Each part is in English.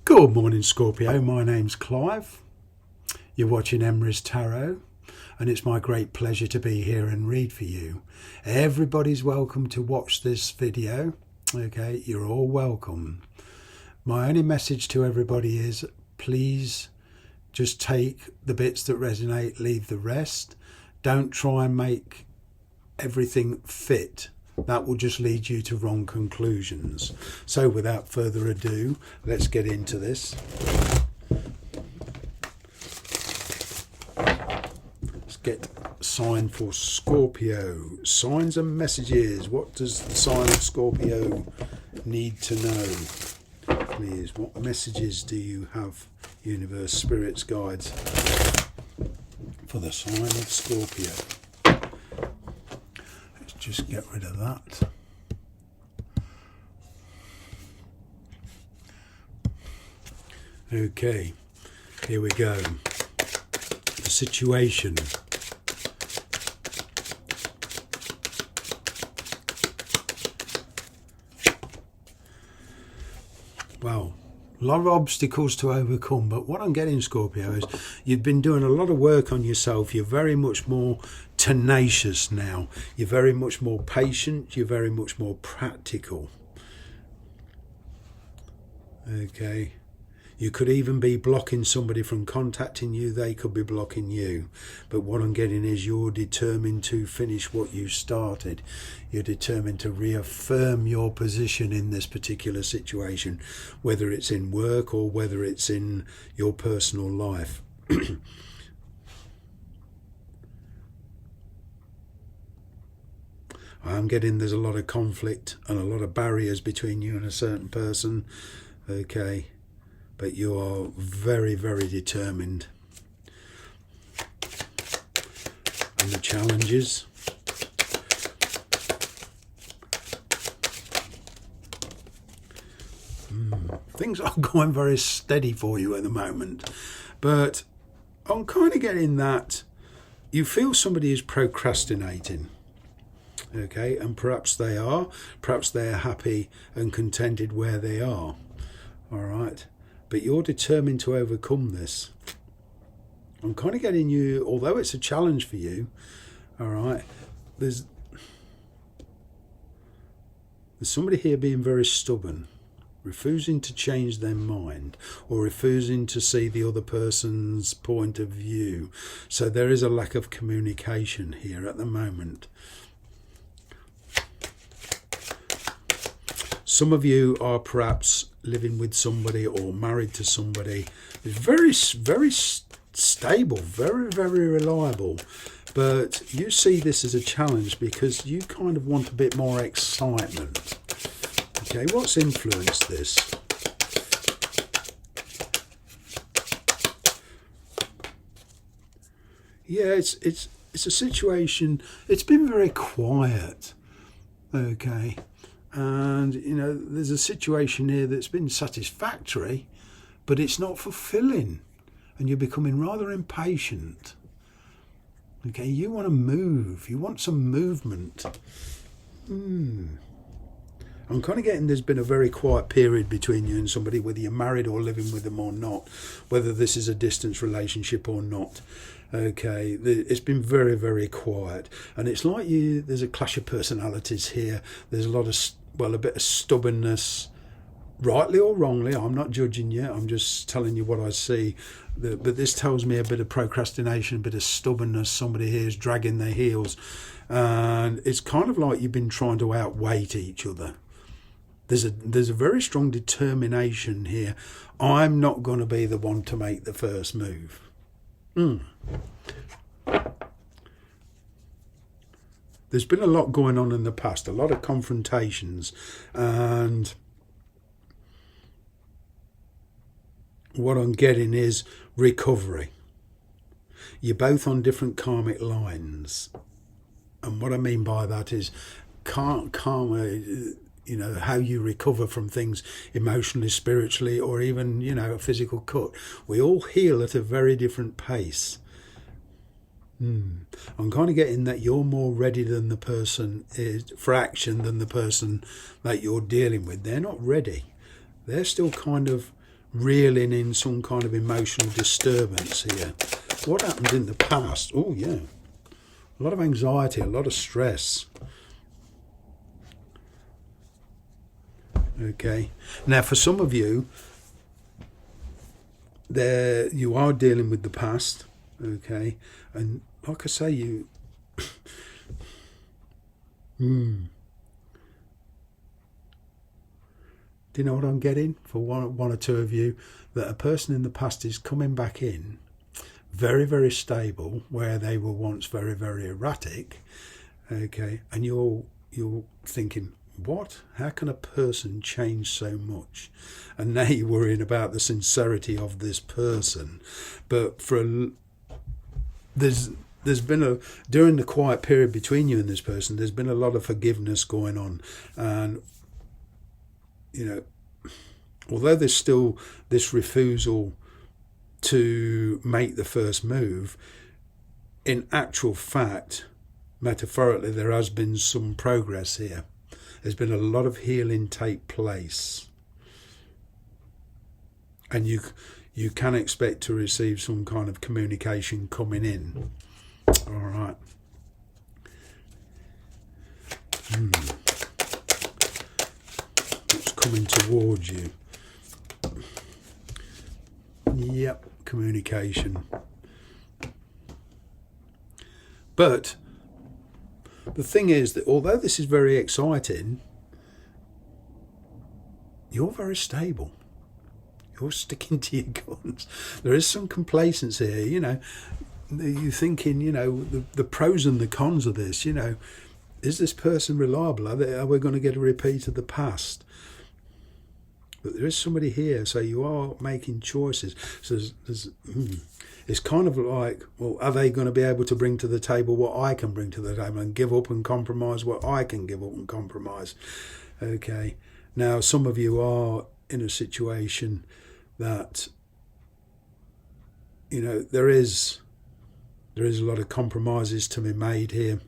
Good morning, Scorpio. My name's Clive. You're watching Emery's Tarot, and it's my great pleasure to be here and read for you. Everybody's welcome to watch this video. Okay, you're all welcome. My only message to everybody is please just take the bits that resonate, leave the rest. Don't try and make everything fit. That will just lead you to wrong conclusions. So without further ado, let's get into this. Let's get sign for Scorpio. Signs and messages. What does the sign of Scorpio need to know? Please, what messages do you have, universe, spirits, guides, for the sign of Scorpio? Just get rid of that. Okay, here we go. The situation. Well, a lot of obstacles to overcome, but what I'm getting, Scorpio, is you've been doing a lot of work on yourself. You're very much more tenacious now. You're very much more patient. You're very much more practical. Okay. You could even be blocking somebody from contacting you. They could be blocking you. But what I'm getting is you're determined to finish what you started. You're determined to reaffirm your position in this particular situation, whether it's in work or whether it's in your personal life. I'm getting there's a lot of conflict and a lot of barriers between you and a certain person. Okay. But you are very, very determined. And the challenges. Things are going very steady for you at the moment. But I'm kind of getting that you feel somebody is procrastinating. Okay, and perhaps they are happy and contented where they are. All right, but you're determined to overcome this. I'm kind of getting you, although it's a challenge for you, all right, there's somebody here being very stubborn, refusing to change their mind or refusing to see the other person's point of view. So there is a lack of communication here at the moment. Some of you are perhaps living with somebody or married to somebody who's very, very stable, very, very reliable. But you see this as a challenge because you kind of want a bit more excitement. Okay, what's influenced this? Yeah, it's a situation. It's been very quiet. Okay. And, you know, there's a situation here that's been satisfactory, but it's not fulfilling. And you're becoming rather impatient. Okay, you want to move. You want some movement. I'm kind of getting there's been a very quiet period between you and somebody, whether you're married or living with them or not, whether this is a distance relationship or not. Okay, it's been very, very quiet. And it's like there's a clash of personalities here. There's a lot of, a bit of stubbornness, rightly or wrongly. I'm not judging you. I'm just telling you what I see. But this tells me a bit of procrastination, a bit of stubbornness. Somebody here is dragging their heels. And it's kind of like you've been trying to outweight each other. There's a very strong determination here. I'm not going to be the one to make the first move. There's been a lot going on in the past, a lot of confrontations, and what I'm getting is recovery. You're both on different karmic lines, and what I mean by that is karma, you know, how you recover from things emotionally, spiritually, or even, you know, a physical cut. We all heal at a very different pace. I'm kind of getting that you're more ready than the person is for action than the person that you're dealing with. They're not ready. They're still kind of reeling in some kind of emotional disturbance here. What happened in the past? Oh yeah, a lot of anxiety, a lot of stress. Okay, now for some of you, there you are dealing with the past. Okay, and like I say, you do you know what I'm getting? For one or two of you, that a person in the past is coming back in, very, very stable, where they were once very, very erratic. Okay, and you're thinking, what? How can a person change so much? And now you're worrying about the sincerity of this person. But there's been during the quiet period between you and this person, there's been a lot of forgiveness going on. And, you know, although there's still this refusal to make the first move, in actual fact, metaphorically, there has been some progress here. There's been a lot of healing take place. And you can expect to receive some kind of communication coming in. All right. It's coming towards you. Yep, communication. But the thing is that although this is very exciting, you're very stable. You're sticking to your guns. There is some complacency here, you know. You're thinking, you know, the pros and the cons of this, you know. Is this person reliable? Are we going to get a repeat of the past? But there is somebody here, so you are making choices. So it's kind of like, well, are they going to be able to bring to the table what I can bring to the table, and give up and compromise what I can give up and compromise? Okay. Now, some of you are in a situation that, you know, there is a lot of compromises to be made here.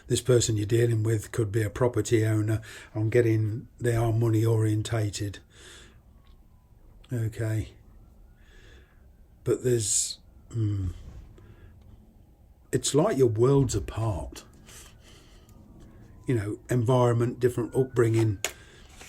This person you're dealing with could be a property owner. I'm getting they are money orientated. Okay. But there's, it's like your worlds apart. You know, environment, different upbringing.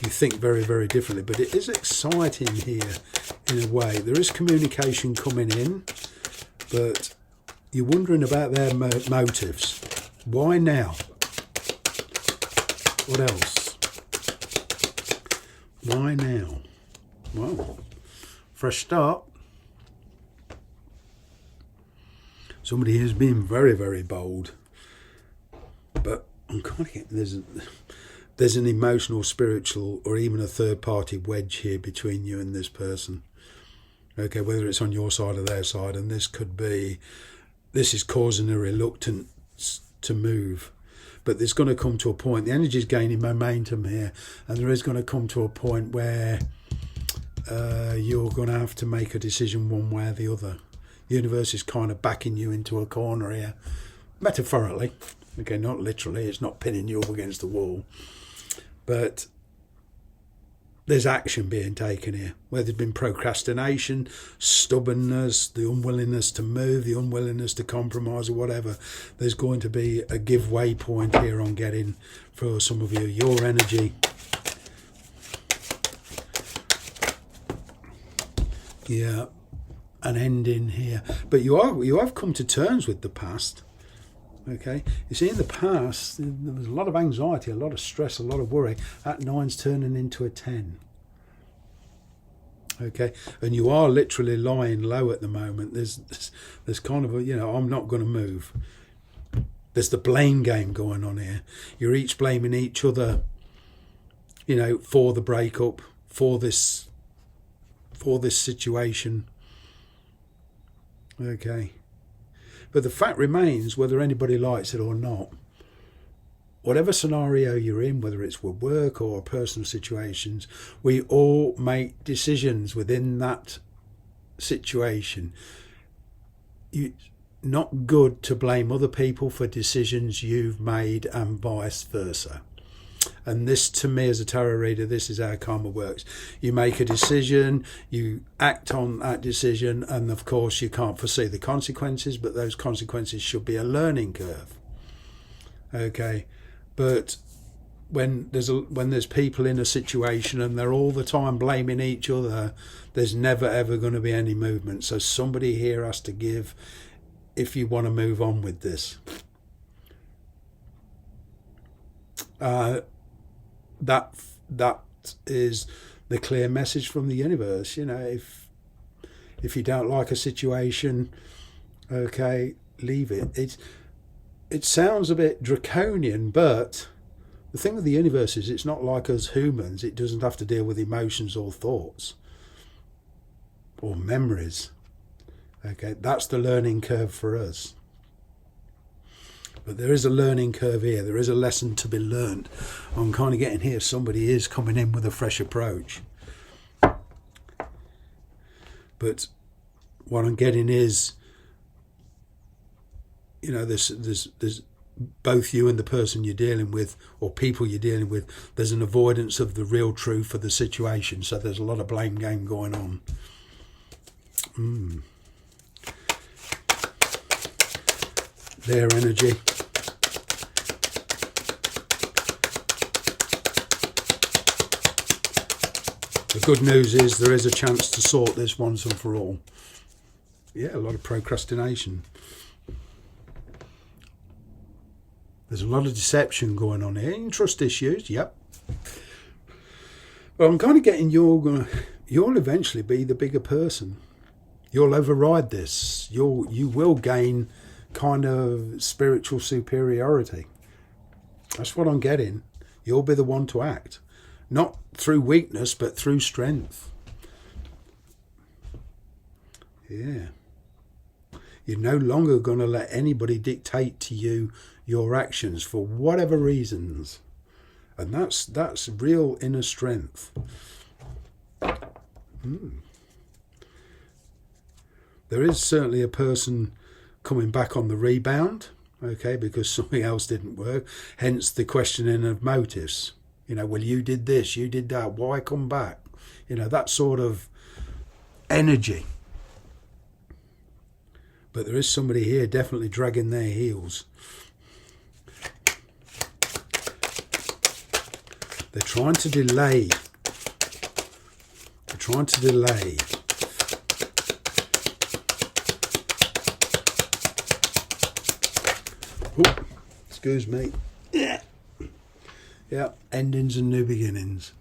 You think very, very differently. But it is exciting here in a way. There is communication coming in, but you're wondering about their motives. Why now? What else? Why now? Well, fresh start. Somebody has been very, very bold. But I'm kind of getting there's an emotional, spiritual, or even a third-party wedge here between you and this person. Okay, whether it's on your side or their side, and this is causing a reluctance to move. But there's going to come to a point, the energy is gaining momentum here, and there is going to come to a point where you're going to have to make a decision one way or the other. The universe is kind of backing you into a corner here, metaphorically. Okay, not literally, it's not pinning you up against the wall. But there's action being taken here, where there's been procrastination, stubbornness, the unwillingness to move, the unwillingness to compromise or whatever. There's going to be a give way point here on getting, for some of you, your energy. Yeah, an ending here. But you have come to terms with the past. Okay, you see, in the past there was a lot of anxiety, a lot of stress, a lot of worry. That 9's turning into a 10. Okay, and you are literally lying low at the moment. There's kind of a, you know, I'm not going to move. There's the blame game going on here. You're each blaming each other, you know, for the breakup, for this situation. Okay. But the fact remains, whether anybody likes it or not, whatever scenario you're in, whether it's with work or personal situations, we all make decisions within that situation. It's not good to blame other people for decisions you've made and vice versa. And this, to me, as a tarot reader, this is how karma works. You make a decision, you act on that decision, and of course you can't foresee the consequences, but those consequences should be a learning curve. Okay, but when there's people in a situation and they're all the time blaming each other, there's never ever going to be any movement. So somebody here has to give if you want to move on with this. That is the clear message from the universe. You know, if you don't like a situation, okay, leave it. It sounds a bit draconian, but the thing with the universe is it's not like us humans. It doesn't have to deal with emotions or thoughts or memories. Okay, that's the learning curve for us. But there is a learning curve here. There is a lesson to be learned. I'm kind of getting here. Somebody is coming in with a fresh approach. But what I'm getting is, you know, there's both you and the person you're dealing with, or people you're dealing with, there's an avoidance of the real truth of the situation. So there's a lot of blame game going on. Their energy. The good news is there is a chance to sort this once and for all. Yeah, a lot of procrastination. There's a lot of deception going on here. And trust issues, yep. Well, I'm kind of getting you'll eventually be the bigger person. You'll override this. You will gain kind of spiritual superiority. That's what I'm getting. You'll be the one to act. Not through weakness, but through strength. Yeah. You're no longer going to let anybody dictate to you your actions for whatever reasons. And that's real inner strength. There is certainly a person coming back on the rebound, okay, because something else didn't work. Hence the questioning of motives. You know, well, you did this, you did that, why come back? You know, that sort of energy. But there is somebody here definitely dragging their heels. They're trying to delay. They're trying to delay. Oh, excuse me. Yeah, endings and new beginnings.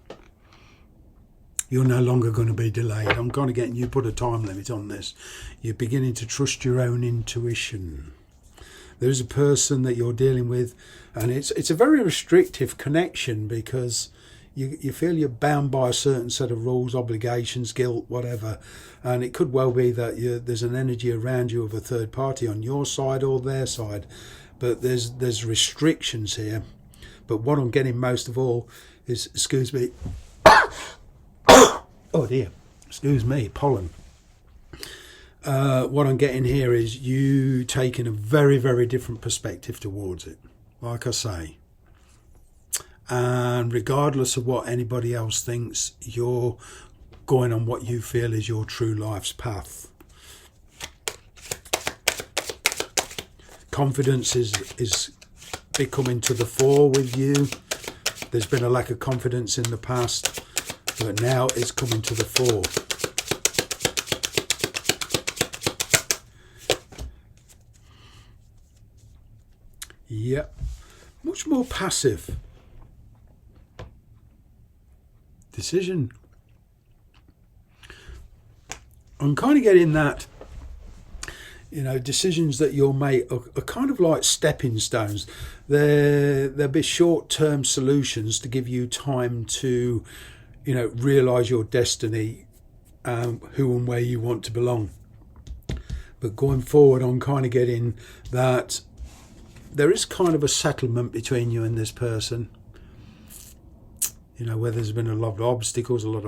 You're no longer going to be delayed. I'm kind of getting you put a time limit on this. You're beginning to trust your own intuition. There's a person that you're dealing with, and it's a very restrictive connection because you feel you're bound by a certain set of rules, obligations, guilt, whatever. And it could well be that there's an energy around you of a third party on your side or their side. But there's restrictions here. But what I'm getting most of all is, excuse me, oh dear, excuse me, pollen. What I'm getting here is you taking a very, very different perspective towards it, like I say. And regardless of what anybody else thinks, you're going on what you feel is your true life's path. Confidence is coming to the fore with you. There's been a lack of confidence in the past, but now it's coming to the fore. Yep, much more passive. Decision. I'm kind of getting that, you know, decisions that you'll make are kind of like stepping stones. There'll be short-term solutions to give you time to, you know, realise your destiny, who and where you want to belong. But going forward, I'm kind of getting that there is kind of a settlement between you and this person. You know, where there's been a lot of obstacles, a lot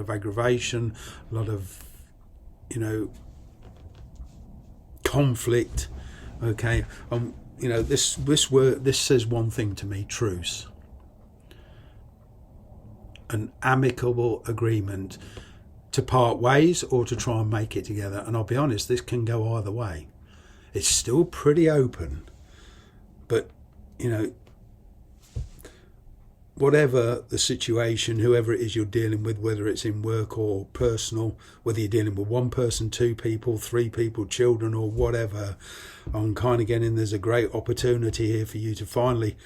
of aggravation, a lot of, you know, conflict. Okay, you know, this says one thing to me: truce. an amicable agreement to part ways or to try and make it together. And I'll be honest, this can go either way. It's still pretty open, but you know, whatever the situation, whoever it is you're dealing with, whether it's in work or personal, whether you're dealing with one person, two people, three people, children or whatever, I'm kind of getting there's a great opportunity here for you to finally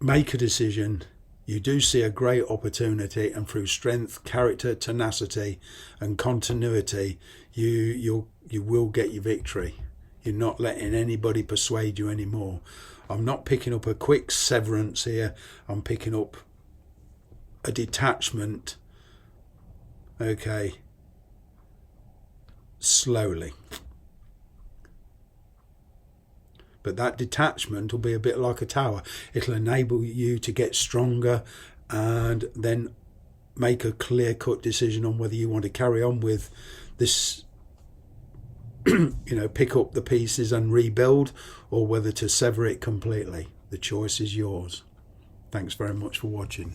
make a decision. You do see a great opportunity, and through strength, character, tenacity and continuity, you will get your victory. You're not letting anybody persuade you anymore. I'm not picking up a quick severance here. I'm picking up a detachment, okay, slowly. But that detachment will be a bit like a tower. It'll enable you to get stronger and then make a clear-cut decision on whether you want to carry on with this, you know, pick up the pieces and rebuild, or whether to sever it completely. The choice is yours. Thanks very much for watching.